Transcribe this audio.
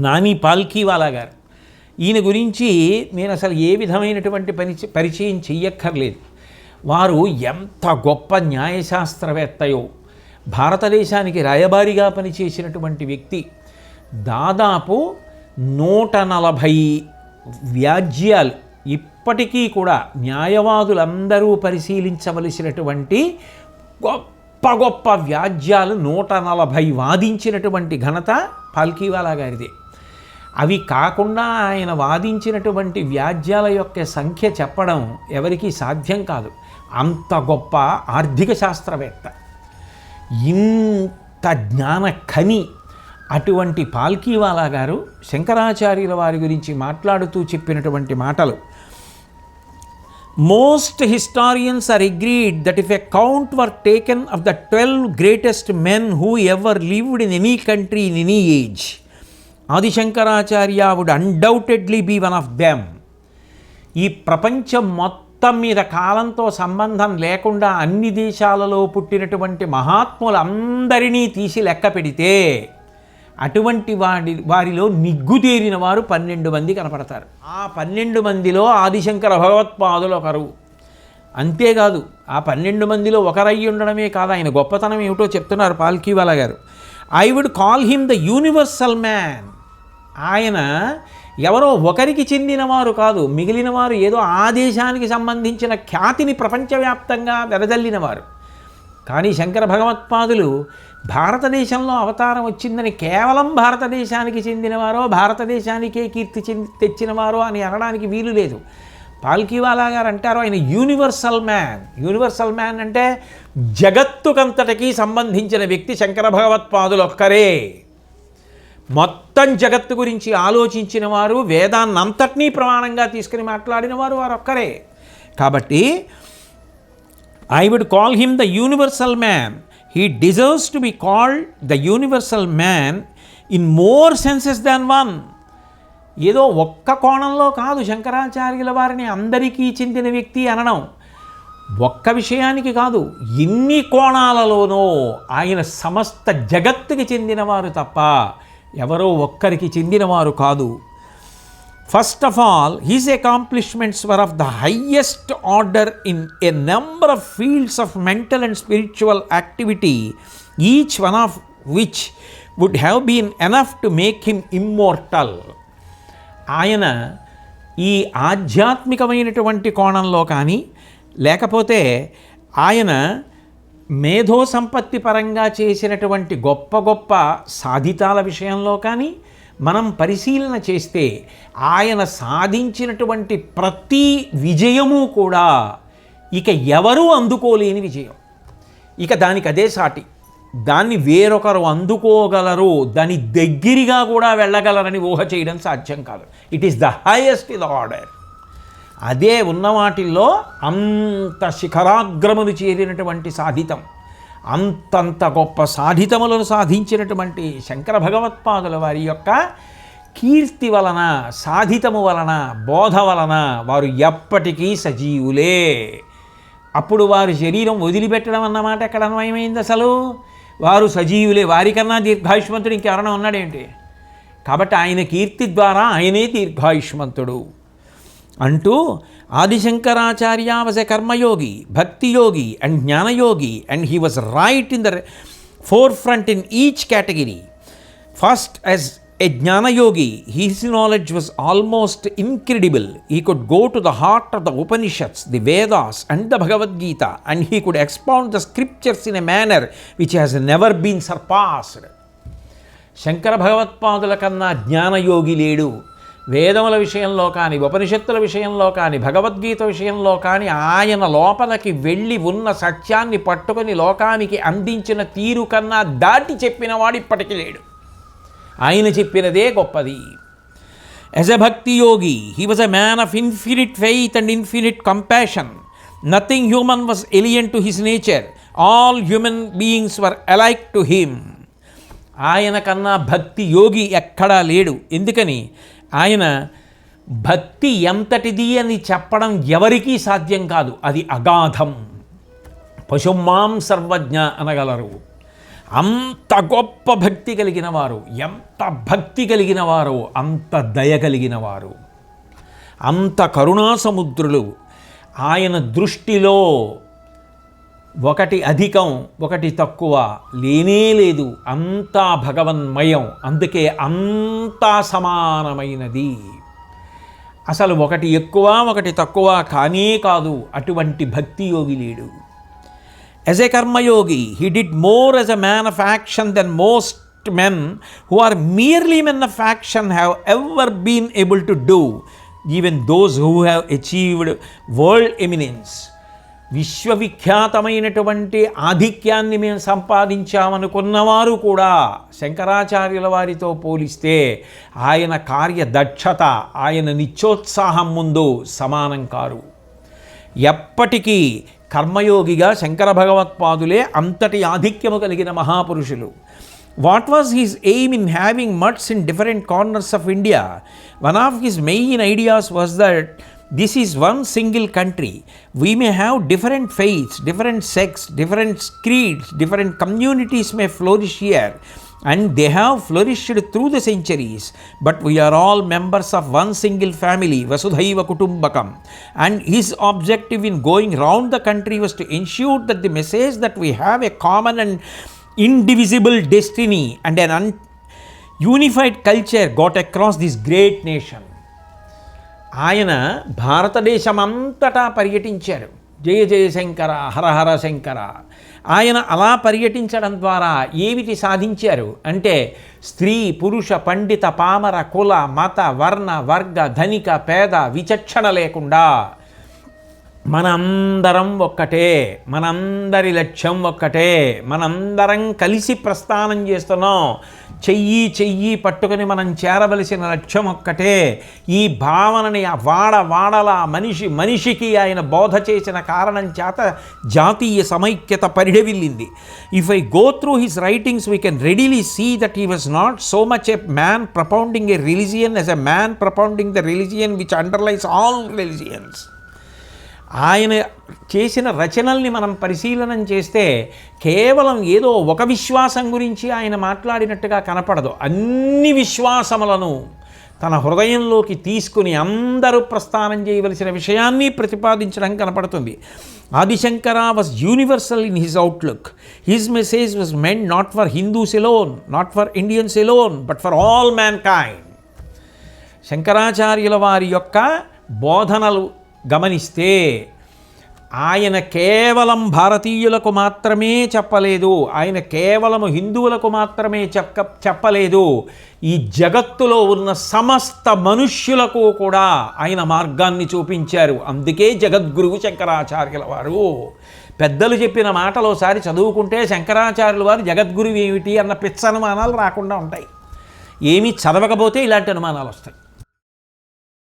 నాని పాల్కీవాలా గారు. ఈయన గురించి నేను అసలు ఏ విధమైనటువంటి పరిచయం చెయ్యక్కర్లేదు. వారు ఎంత గొప్ప న్యాయశాస్త్రవేత్తయో, భారతదేశానికి రాయబారిగా పనిచేసినటువంటి వ్యక్తి. దాదాపు 140 వ్యాజ్యాలు ఇప్పటికీ కూడా న్యాయవాదులందరూ పరిశీలించవలసినటువంటి గొప్ప గొప్ప వ్యాజ్యాలు 140 వాదించినటువంటి ఘనత పాల్కీవాలా గారిదే. అవి కాకుండా ఆయన వాదించినటువంటి వ్యాజ్యాల యొక్క సంఖ్య చెప్పడం ఎవరికీ సాధ్యం కాదు. అంత గొప్ప ఆర్థిక శాస్త్రవేత్త, ఇంత జ్ఞాన ఖని. అటువంటి పాల్కీవాలా గారు శంకరాచార్యుల వారి గురించి మాట్లాడుతూ చెప్పినటువంటి మాటలు, most historians are agreed that if a count were taken of the 12 greatest men who ever lived in any country in any age, Adi Shankaracharya would undoubtedly be one of them. ఈ ప్రపంచం మొత్తం మీద కాలంతో సంబంధం లేకుండా అన్ని దేశాలలో పుట్టినటువంటి మహాత్ములందరినీ తీసి లెక్క పెడితే అటువంటి వారిలో నిగ్గుతేరిన వారు 12 మంది కనపడతారు. ఆ 12 మందిలో ఆదిశంకర భగవత్పాదులు ఒకరు. అంతేకాదు, ఆ 12 మందిలో ఒకరయ్యి ఉండడమే కాదు, ఆయన గొప్పతనం ఏమిటో చెప్తున్నారు పాల్కీవాలా గారు. I would call him the universal man. ఆయన ఎవరో ఒకరికి చెందినవారు కాదు, మిగిలిన వారు ఏదో ఆ దేశానికి సంబంధించిన ఖ్యాతిని ప్రపంచవ్యాప్తంగా వెదజల్లినవారు. కానీ శంకర భగవత్పాదులు భారతదేశంలో అవతారం వచ్చిందని కేవలం భారతదేశానికి చెందినవారో, భారతదేశానికే కీర్తి తెచ్చినవారో అని అనడానికి వీలు లేదు. పాల్కీవాలా గారు అంటారు ఆయన యూనివర్సల్ మ్యాన్. యూనివర్సల్ మ్యాన్ అంటే జగత్తుకంతటికీ సంబంధించిన వ్యక్తి శంకర భగవత్పాదులు ఒక్కరే. మొత్తం జగత్తు గురించి ఆలోచించిన వారు, వేదాన్నంతటినీ ప్రమాణంగా తీసుకుని మాట్లాడిన వారు వారొక్కరే. కాబట్టి I would call him the universal man. He deserves to be called the universal man in more senses than one. ఏదో ఒక్క కోణంలో కాదు శంకరాచార్యుల వారిని అందరికీ చెందిన వ్యక్తి అనడం, ఒక్క విషయానికి కాదు, ఎన్ని కోణాలలోనో ఆయన సమస్త జగత్తుకి చెందినవారు తప్ప ఎవరో ఒక్కరికి చెందినవారు కాదు. First of all, his accomplishments were of the highest order in a number of fields of mental and spiritual activity, each one of which would have been enough to make him immortal. ఆయన ఈ ఆధ్యాత్మికమైనటువంటి కోణంలో కానీ, లేకపోతే ఆయన మేధో సంపత్తి పరంగా చేసినటువంటి గొప్ప గొప్ప సాధితాల విషయంలో కానీ మనం పరిశీలన చేస్తే ఆయన సాధించినటువంటి ప్రతి విజయము కూడా ఇక ఎవరూ అందుకోలేని విజయం. ఇక దానికి అదే సాటి, దాన్ని వేరొకరు అందుకోగలరు, దాని దగ్గరగా కూడా వెళ్ళగలరని ఊహ చేయడం సాధ్యం కాదు. It is the highest in the order. అదే ఉన్న వాటిల్లో అంత శిఖరాగ్రములు చేరినటువంటి సాధితం, అంతంత గొప్ప సాధితములను సాధించినటువంటి శంకర భగవత్పాదుల వారి యొక్క కీర్తి వలన, సాధితము వలన, బోధ వలన వారు ఎప్పటికీ సజీవులే. అప్పుడు వారి శరీరం వదిలిపెట్టడం అన్నమాట ఎక్కడ అన్వయమైంది? అసలు వారు సజీవులే. వారికన్నా దీర్ఘాయుష్మంతుడు ఇంకెవరైనా ఉన్నాడేంటి? కాబట్టి ఆయన కీర్తి ద్వారా ఆయనే దీర్ఘాయుష్మంతుడు అంటూ, Adi Shankaracharya was a karmayogi, bhaktiyogi and jnanayogi, and he was right in the forefront in each category. First as a jnanayogi, his knowledge was almost incredible. He could go to the heart of the Upanishads, the Vedas and the Bhagavad Gita, and he could expound the scriptures in a manner which has never been surpassed. Shankara భగవత్పాదుల కన్నా జ్ఞానయోగి లేడు. వేదముల విషయంలో కానీ, ఉపనిషత్తుల విషయంలో కానీ, భగవద్గీత విషయంలో కానీ ఆయన లోపలికి వెళ్ళి ఉన్న సత్యాన్ని పట్టుకొని లోకానికి అందించిన తీరు కన్నా దాటి చెప్పినవాడు ఇప్పటికీ లేడు. ఆయన చెప్పినదే గొప్పది. As a bhakti yogi, he was a man of infinite faith and infinite compassion. Nothing human was alien to his nature. All human beings were alike to him. ఆయన కన్నా భక్తి యోగి ఎక్కడా లేడు. ఎందుకని? ఆయన భక్తి ఎంతటిది అని చెప్పడం ఎవరికీ సాధ్యం కాదు. అది అగాధం. పశుమాం సర్వజ్ఞ అనగలరు. అంత గొప్ప భక్తి కలిగిన వారు, ఎంత భక్తి కలిగిన వారో అంత దయ కలిగిన వారు, అంత కరుణాసముద్రులు. ఆయన దృష్టిలో ఒకటి అధికం ఒకటి తక్కువ లేనే లేదు, అంతా భగవన్మయం. అందుకే అంతా సమానమైనది. అసలు ఒకటి ఎక్కువ ఒకటి తక్కువ కానే కాదు. అటువంటి భక్తి యోగి లేడు. As a karma yogi, he did more as a man of action than most men who are merely men of action have ever been able to do, even those who have achieved world eminence. విశ్వవిఖ్యాతమైనటువంటి ఆధిక్యాన్ని మేము సంపాదించామనుకున్నవారు కూడా శంకరాచార్యుల వారితో పోలిస్తే ఆయన కార్యదక్షత, ఆయన నిత్యోత్సాహం ముందు సమానం car. ఎప్పటికీ కర్మయోగిగా శంకర భగవత్పాదులే అంతటి ఆధిక్యము కలిగిన మహాపురుషులు. What was his aim in having mutts in different corners of India? One of his main ideas was that this is one single country. We may have different faiths, different sects, different creeds, different communities may flourish here, and they have flourished through the centuries, but we are all members of one single family, Vasudhaiva Kutumbakam. And his objective in going round the country was to ensure that the message that we have a common and indivisible destiny and an unified culture got across this great nation. ఆయన భారతదేశమంతటా పర్యటించారు. జయ జయశంకర, హరహర శంకర. ఆయన అలా పర్యటించడం ద్వారా ఏమిటి సాధించారు అంటే, స్త్రీ పురుష పండిత పామర కుల మత వర్ణ వర్గ ధనిక పేద విచక్షణ లేకుండా మనందరం ఒక్కటే, మనందరి లక్ష్యం ఒక్కటే, మనందరం కలిసి ప్రస్థానం చేస్తున్నాం, చెయ్యి చెయ్యి పట్టుకొని మనం చేరవలసిన లక్ష్యం ఒక్కటే. ఈ భావనని వాడలా మనిషికి ఆయన బోధ చేసిన కారణం చేత జాతీయ సమైక్యత పరిఢవిల్లింది. If I go through his writings we can readily see that he was not so much a man propounding a religion as a man propounding the religion which underlines all religions. ఆయన చేసిన రచనల్ని మనం పరిశీలనం చేస్తే కేవలం ఏదో ఒక విశ్వాసం గురించి ఆయన మాట్లాడినట్టుగా కనపడదు. అన్ని విశ్వాసములను తన హృదయంలోకి తీసుకుని అందరూ ప్రస్థానం చేయవలసిన విషయాన్ని ప్రతిపాదించడం కనపడుతుంది. Adi Shankara was universal in his outlook. His message was meant not for Hindus alone, not for Indians alone, but for all man kind. శంకరాచార్యుల వారి యొక్క బోధనలు గమనిస్తే ఆయన కేవలం భారతీయులకు మాత్రమే చెప్పలేదు, ఆయన కేవలం హిందువులకు మాత్రమే చెప్పలేదు, ఈ జగత్తులో ఉన్న సమస్త మనుష్యులకు కూడా ఆయన మార్గాన్ని చూపించారు. అందుకే జగద్గురువు శంకరాచార్యుల వారు. పెద్దలు చెప్పిన మాటలు ఒకసారి చదువుకుంటే శంకరాచార్యుల వారు జగద్గురువు ఏమిటి అన్న పిచ్చ అనుమానాలు రాకుండా ఉంటాయి. ఏమీ చదవకపోతే ఇలాంటి అనుమానాలు వస్తాయి.